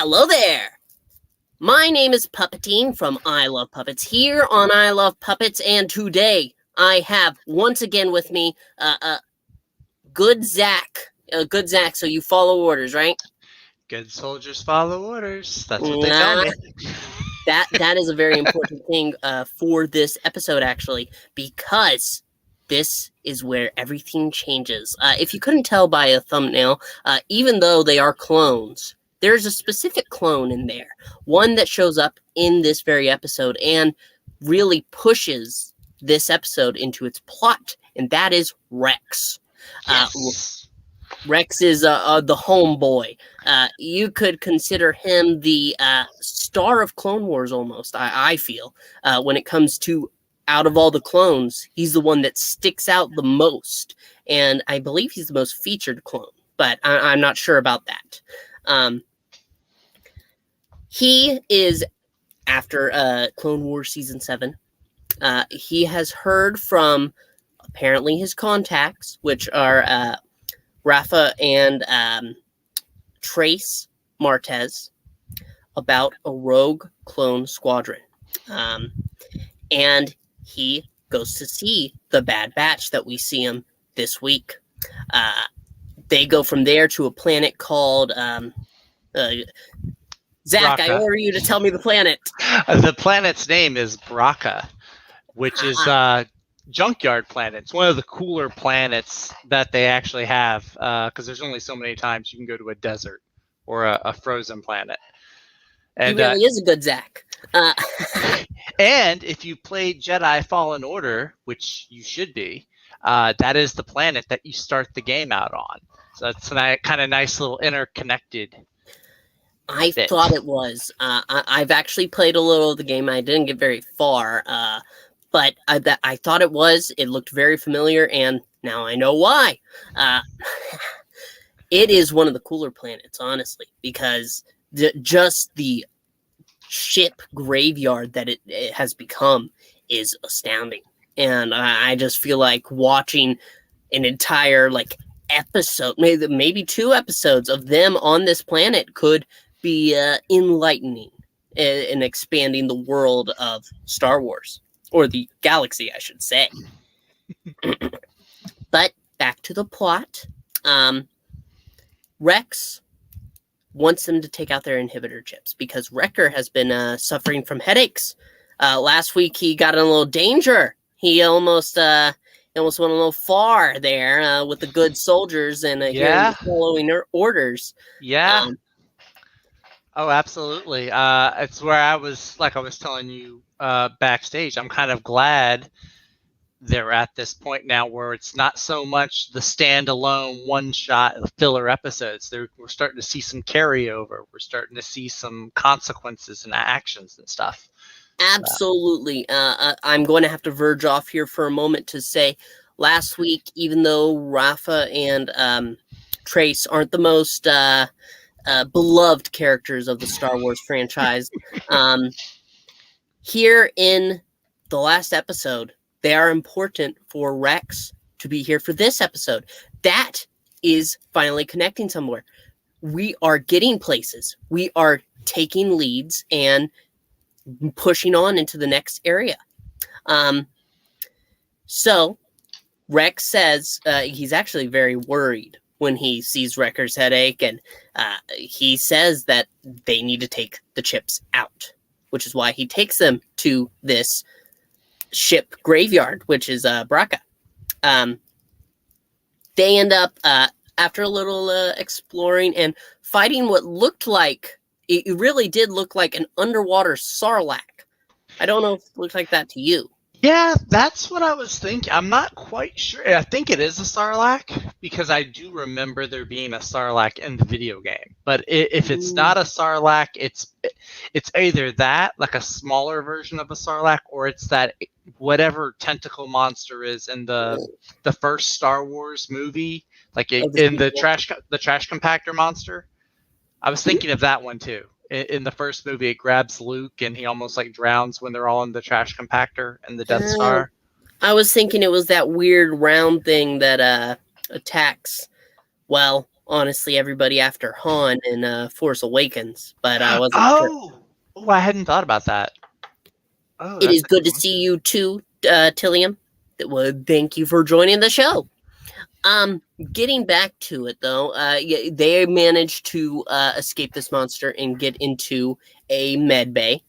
Hello there! My name is Puppetine from I Love Puppets here on I Love Puppets, and today I have once again with me Good Zach. Good Zach, so you follow orders, right? Good soldiers follow orders. That's what they tell me. That is a very important thing for this episode, actually, because this is where everything changes. If you couldn't tell by a thumbnail, even though they are clones, there's a specific clone in there, one that shows up in this very episode and really pushes this episode into its plot, and that is Rex. Yes. Rex is the homeboy. You could consider him the star of Clone Wars almost, I feel. When it comes to out of all the clones, he's the one that sticks out the most. And I believe he's the most featured clone, but I'm not sure about that. He is, after Clone Wars Season 7, he has heard from apparently his contacts, which are Rafa and Trace Martez, about a rogue clone squadron. And he goes to see the Bad Batch that we see him this week. They go from there to a planet called... Zach, Braca. I order you to tell me the planet. The planet's name is Braca, which is Junkyard Planet. It's one of the cooler planets that they actually have, because there's only so many times you can go to a desert or a frozen planet. And, he really is a good Zach. And if you played Jedi Fallen Order, which you should be, that is the planet that you start the game out on. So that's a kind of nice little interconnected I thought it was. I've actually played a little of the game. I didn't get very far, but I thought it was. It looked very familiar, and now I know why. It is one of the cooler planets, honestly, because just the ship graveyard that it has become is astounding. And I just feel like watching an entire episode, maybe 2 episodes of them on this planet could be enlightening and expanding the world of Star Wars, or the galaxy, I should say. But back to the plot. Rex wants them to take out their inhibitor chips because Wrecker has been suffering from headaches. Last week he got in a little danger. He almost went a little far there with the good soldiers and following orders. Yeah. Oh, absolutely. It's where I was telling you backstage. I'm kind of glad they're at this point now where it's not so much the standalone one-shot filler episodes. We're starting to see some carryover. We're starting to see some consequences and actions and stuff. Absolutely. I'm going to have to verge off here for a moment to say last week, even though Rafa and Trace aren't the most... beloved characters of the Star Wars franchise. Here in the last episode, they are important for Rex to be here for this episode. That is finally connecting somewhere. We are getting places. We are taking leads and pushing on into the next area. So Rex says he's actually very worried when he sees Wrecker's headache, and he says that they need to take the chips out, which is why he takes them to this ship graveyard, which is Braca. They end up, after a little exploring and fighting what looked like, it really did look like an underwater sarlacc. I don't know if it looked like that to you. Yeah, that's what I was thinking. I'm not quite sure. I think it is a Sarlacc because I do remember there being a Sarlacc in the video game. But if it's not a Sarlacc, it's either that, like a smaller version of a Sarlacc, or it's that whatever tentacle monster is in the first Star Wars movie, in the trash compactor monster. I was thinking of that one too. In the first movie, it grabs Luke and he almost drowns when they're all in the trash compactor and the Death Star. I was thinking it was that weird round thing that attacks, honestly everybody after Han in Force Awakens, but I wasn't sure. Oh, I hadn't thought about that. Oh, It that's is a good good to one. see you too, Tillium. Well, thank you for joining the show. Getting back to it though, yeah, they managed to escape this monster and get into a med bay.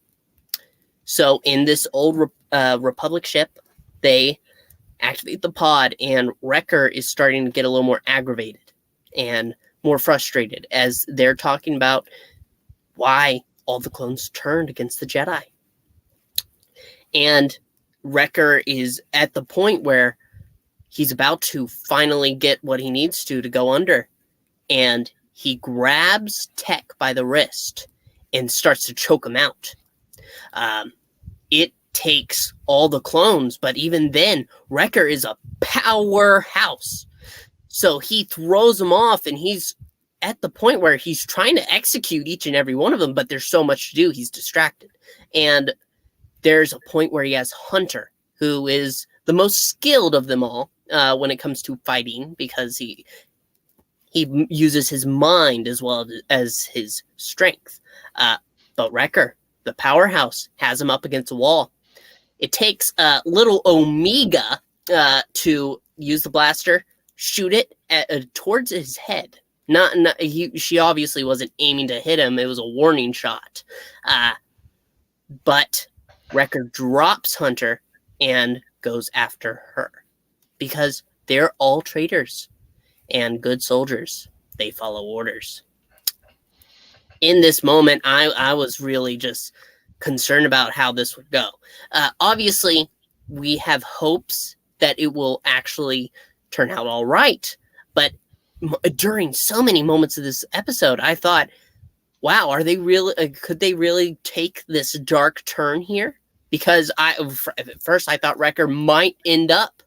So in this old Republic ship, they activate the pod, and Wrecker is starting to get a little more aggravated and more frustrated as they're talking about why all the clones turned against the Jedi. And Wrecker is at the point where he's about to finally get what he needs to go under. And he grabs Tech by the wrist and starts to choke him out. It takes all the clones, but even then, Wrecker is a powerhouse. So he throws them off, and he's at the point where he's trying to execute each and every one of them, but there's so much to do, he's distracted. And there's a point where he has Hunter, who is the most skilled of them all when it comes to fighting, because he uses his mind as well as his strength. But Wrecker, the powerhouse, has him up against a wall. It takes little Omega to use the blaster, shoot it towards his head. She obviously wasn't aiming to hit him. It was a warning shot. But Wrecker drops Hunter and goes after her because they're all traitors and good soldiers. They follow orders. In this moment, I was really just concerned about how this would go. Obviously, we have hopes that it will actually turn out all right. But during so many moments of this episode, I thought, wow, are they really? Could they really take this dark turn here? Because at first I thought Wrecker might end up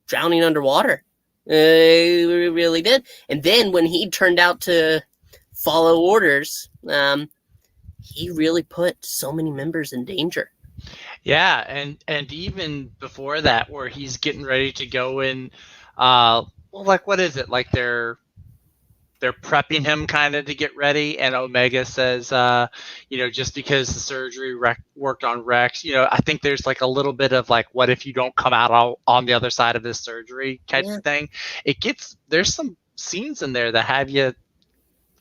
drowning underwater. He really did. And then when he turned out to follow orders, he really put so many members in danger. Yeah, and even before that, where he's getting ready to go in, like what is it? Like they're prepping him kind of to get ready, and Omega says, just because the surgery worked on Rex, I think there's like a little bit of like, what if you don't come out on the other side of this surgery type of thing. There's some scenes in there that have you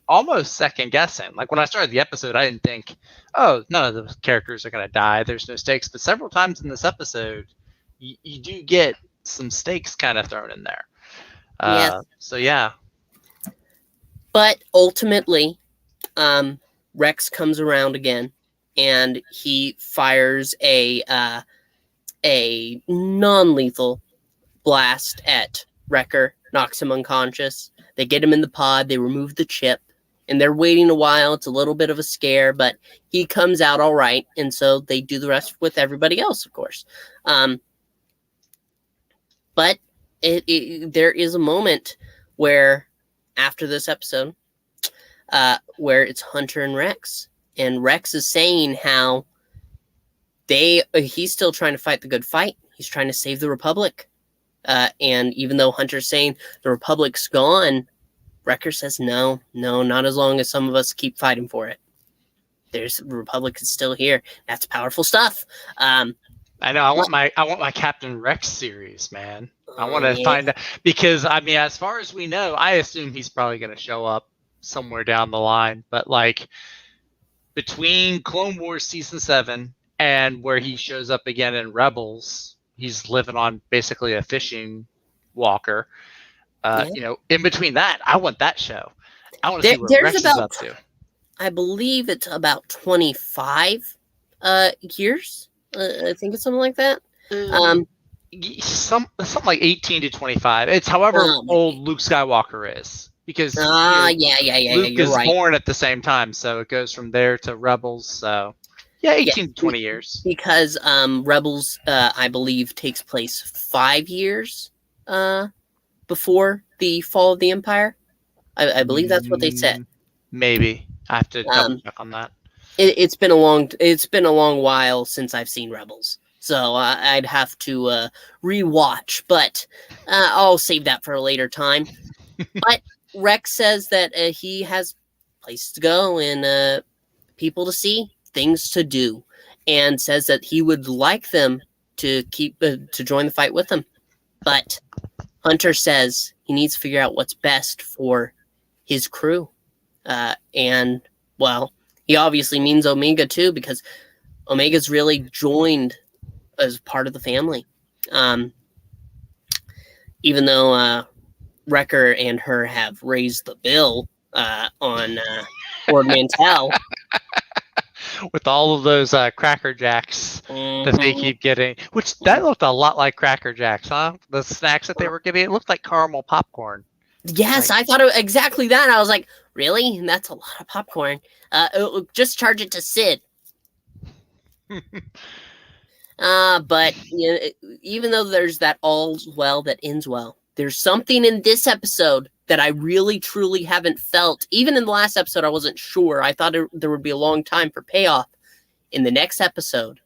almost second guessing. Like when I started the episode, I didn't think, oh, none of the characters are going to die. There's no stakes. But several times in this episode, you do get some stakes kind of thrown in there. Yes. So yeah. But ultimately, Rex comes around again, and he fires a non-lethal blast at Wrecker, knocks him unconscious. They get him in the pod. They remove the chip, and they're waiting a while. It's a little bit of a scare, but he comes out all right, and so they do the rest with everybody else, of course. But there is a moment where, after this episode, where it's Hunter and Rex is saying how he's still trying to fight the good fight. He's trying to save the Republic. And even though Hunter's saying the Republic's gone, Wrecker says, no, not as long as some of us keep fighting for it. The Republic is still here. That's powerful stuff. I know. I want my Captain Rex series, man. I want to find out, because I mean, as far as we know, I assume he's probably going to show up somewhere down the line. But like between Clone Wars season 7 and where he shows up again in Rebels, he's living on basically a fishing walker. In between that, I want that show. I want to see what Rex is up to. I believe it's about 25 years. I think it's something like that. Something like 18 to 25. It's however old Luke Skywalker is, because Luke is born at the same time, so it goes from there to Rebels. So 18 to 20 years. Because Rebels, I believe, takes place 5 years before the fall of the Empire. I believe that's what they said. Maybe I have to double check on that. It's been a long while since I've seen Rebels, so I'd have to rewatch. But I'll save that for a later time. But Rex says that he has places to go and people to see, things to do, and says that he would like them to keep to join the fight with him. But Hunter says he needs to figure out what's best for his crew. And, well, he obviously means Omega too, because Omega's really joined as part of the family. Even though Wrecker and her have raised the bill on Lord Mantell. With all of those Cracker Jacks that they keep getting, which that looked a lot like Cracker Jacks, huh? The snacks that they were getting, it looked like caramel popcorn. Yes, I thought exactly that. I was like, really? That's a lot of popcorn. Just charge it to Sid. But you know, even though there's that all's well that ends well, there's something in this episode that I really, truly haven't felt. Even in the last episode, I wasn't sure. I thought there would be a long time for payoff. In the next episode,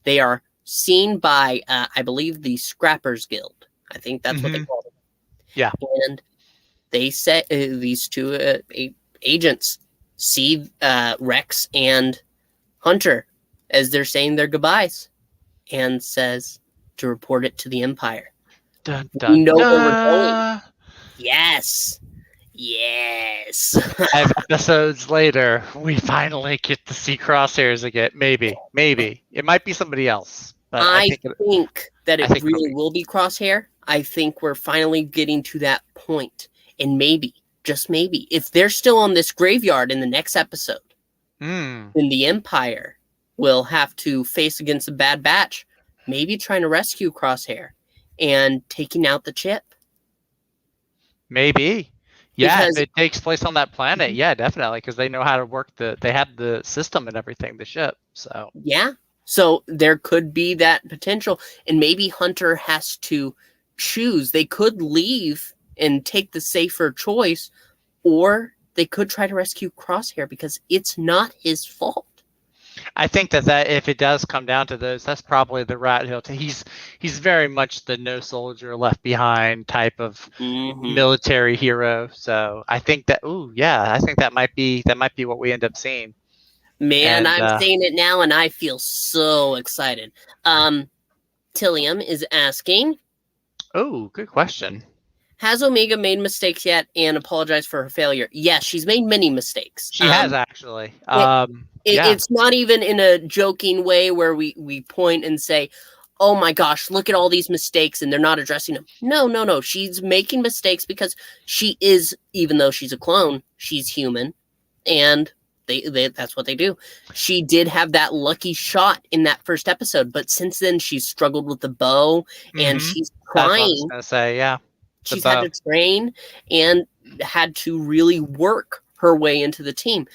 they are seen by, I believe, the Scrappers Guild. I think that's what they call it. Yeah. And they say these two agents see Rex and Hunter as they're saying their goodbyes, and says to report it to the Empire. Dun, dun, we know dun. where we're going. Yes. 5 episodes later, we finally get to see Crosshairs again. Maybe. It might be somebody else. But I think that it really will be Crosshair. I think we're finally getting to that point. And maybe, just maybe, if they're still on this graveyard in the next episode, then the Empire will have to face against the Bad Batch, maybe trying to rescue Crosshair and taking out the chip. Maybe. Yeah, if it takes place on that planet, yeah, definitely, because they know how to work they have the system and everything, the ship, so. Yeah, so there could be that potential, and maybe Hunter has to choose. They could leave and take the safer choice, or they could try to rescue Crosshair because it's not his fault. I think that if it does come down to those, that's probably the route he'll take. He's very much the no soldier left behind type of military hero. So I think that I think that might be what we end up seeing. Man, I'm seeing it now, and I feel so excited. Tillium is asking. Oh, good question. Has Omega made mistakes yet and apologized for her failure? Yes, she's made many mistakes. She has, actually. It's not even in a joking way where we point and say, oh my gosh, look at all these mistakes, and they're not addressing them. No. She's making mistakes because she is, even though she's a clone, she's human, and that's what they do. She did have that lucky shot in that first episode, but since then she's struggled with the bow, and she's trying. That's what I was gonna say, yeah. She's had to train and had to really work her way into the team.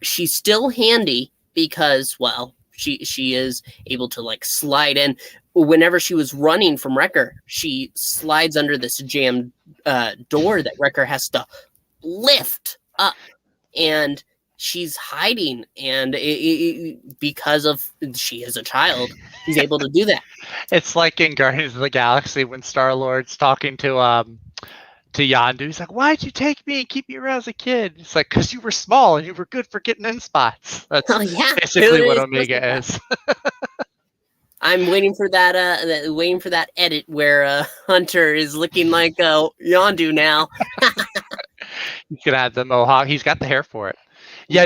She's still handy because, well, she is able to like slide in. Whenever she was running from Wrecker, she slides under this jammed door that Wrecker has to lift up, and she's hiding. And because of she is a child, she's able to do that. It's like in Guardians of the Galaxy when Star-Lord's talking to Yondu. He's like, "Why'd you take me and keep me around as a kid?" It's like, "Because you were small and you were good for getting in spots." That's basically what Omega is. I'm waiting for that edit where Hunter is looking like Yondu now. You could add the mohawk. He's got the hair for it. Yeah,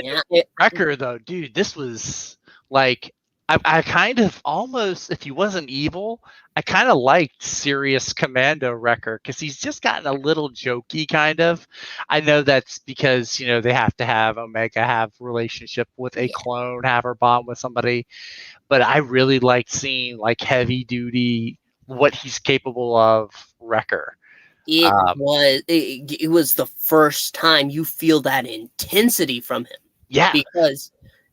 Wrecker though, dude, this was like I kind of almost, if he wasn't evil, I kind of liked Serious Commando Wrecker because he's just gotten a little jokey kind of. I know that's because, they have to have Omega have relationship with a clone, have her bond with somebody. But I really liked seeing like heavy duty, what he's capable of Wrecker. It was the first time you feel that intensity from him. Yeah. Because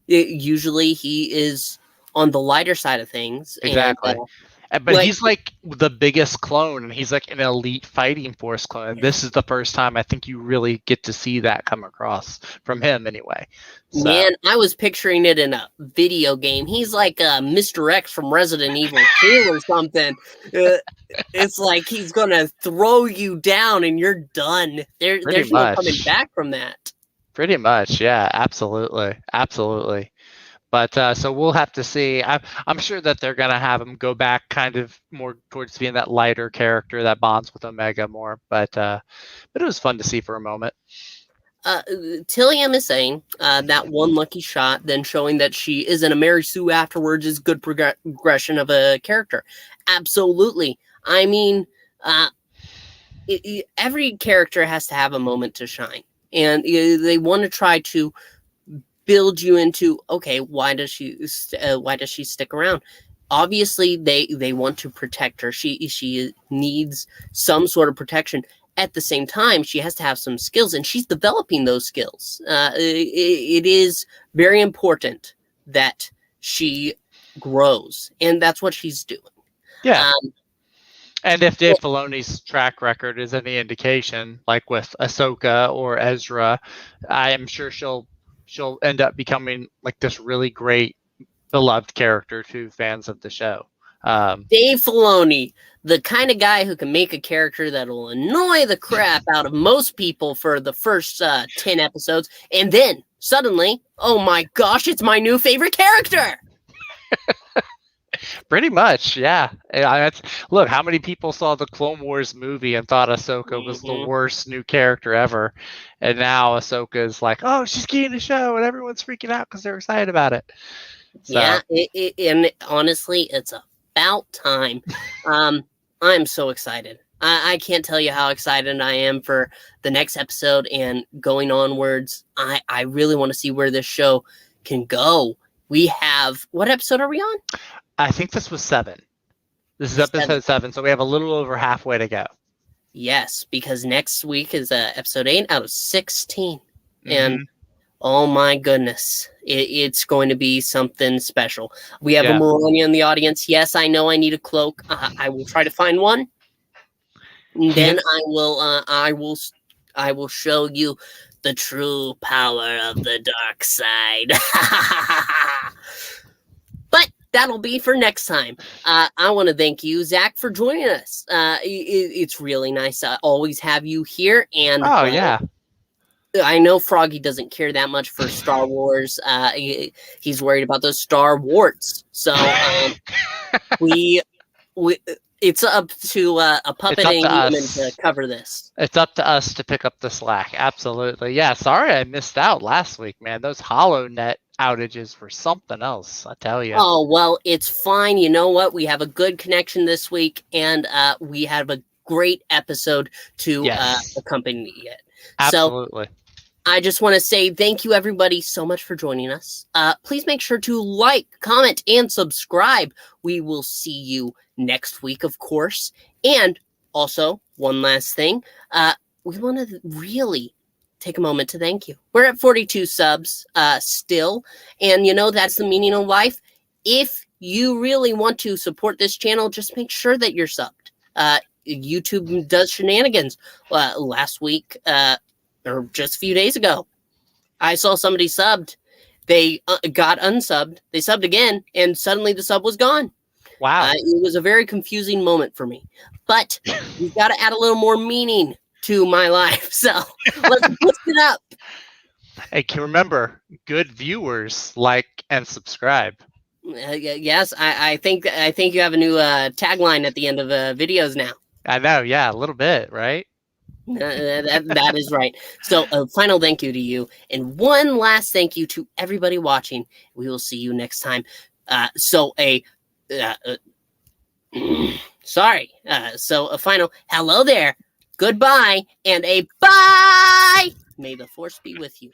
usually he is on the lighter side of things. Exactly. But he's like the biggest clone, and he's like an elite fighting force clone. And this is the first time I think you really get to see that come across from him, anyway. So. Man, I was picturing it in a video game. He's like Mr. X from Resident Evil 2 or something. It's like he's gonna throw you down and you're done. There's no coming back from that. Pretty much, yeah, absolutely. But so we'll have to see. I'm sure that they're gonna have him go back kind of more towards being that lighter character that bonds with Omega more. But it was fun to see for a moment. Tillium is saying that one lucky shot, then showing that she isn't a Mary Sue afterwards, is good progression of a character. Absolutely. I mean, every character has to have a moment to shine, and they want to try to build you into, okay, why does she stick around? Obviously, they want to protect her. She needs some sort of protection. At the same time, she has to have some skills, and she's developing those skills. It is very important that she grows, and that's what she's doing. Yeah. And if Dave Filoni's track record is any indication, like with Ahsoka or Ezra, I am sure she'll end up becoming like this really great, beloved character to fans of the show. Dave Filoni, the kind of guy who can make a character that will annoy the crap out of most people for the first 10 episodes, and then suddenly, oh my gosh, it's my new favorite character! Pretty much, yeah. Look, how many people saw the Clone Wars movie and thought Ahsoka was the worst new character ever, and now Ahsoka is like, oh, she's getting the show, and everyone's freaking out because they're excited about it. So. Yeah, and honestly, it's about time. I'm so excited. I can't tell you how excited I am for the next episode and going onwards. I really want to see where this show can go. We have, what episode are we on? I think this was 7. This is episode 7, so we have a little over halfway to go. Yes, because next week is episode 8 out of 16. Mm-hmm. And oh my goodness, it's going to be something special. We have a Maroni in the audience. Yes, I know I need a cloak. I will try to find one. And then I will show you the true power of the dark side. But that'll be for next time. I want to thank you, Zach, for joining us. It's really nice to always have you here. And I know Froggy doesn't care that much for Star Wars. He's worried about those Star Warts. So it's up to a puppeting human to cover this. It's up to us to pick up the slack. Absolutely. Yeah, sorry I missed out last week, man. Those HoloNet outages were something else, I tell you. Oh, well, it's fine. You know what? We have a good connection this week, and we have a great episode to accompany it. Absolutely. So, I just want to say thank you, everybody, so much for joining us. Please make sure to like, comment, and subscribe. We will see you next week, of course. And also, one last thing, we want to really take a moment to thank you. We're at 42 subs still, and that's the meaning of life. If you really want to support this channel, just make sure that you're subbed. YouTube does shenanigans. Last week, or just a few days ago, I saw somebody subbed. They got unsubbed. They subbed again, and suddenly the sub was gone. Wow. It was a very confusing moment for me. But we've got to add a little more meaning to my life. So let's boost it up. Hey, can remember, good viewers like and subscribe. Yes, I think you have a new tagline at the end of videos now. I know, yeah, a little bit, right? That is right. So a final thank you to you, and one last thank you to everybody watching. We will see you next time. So a final hello there, goodbye, and a bye. May the force be with you.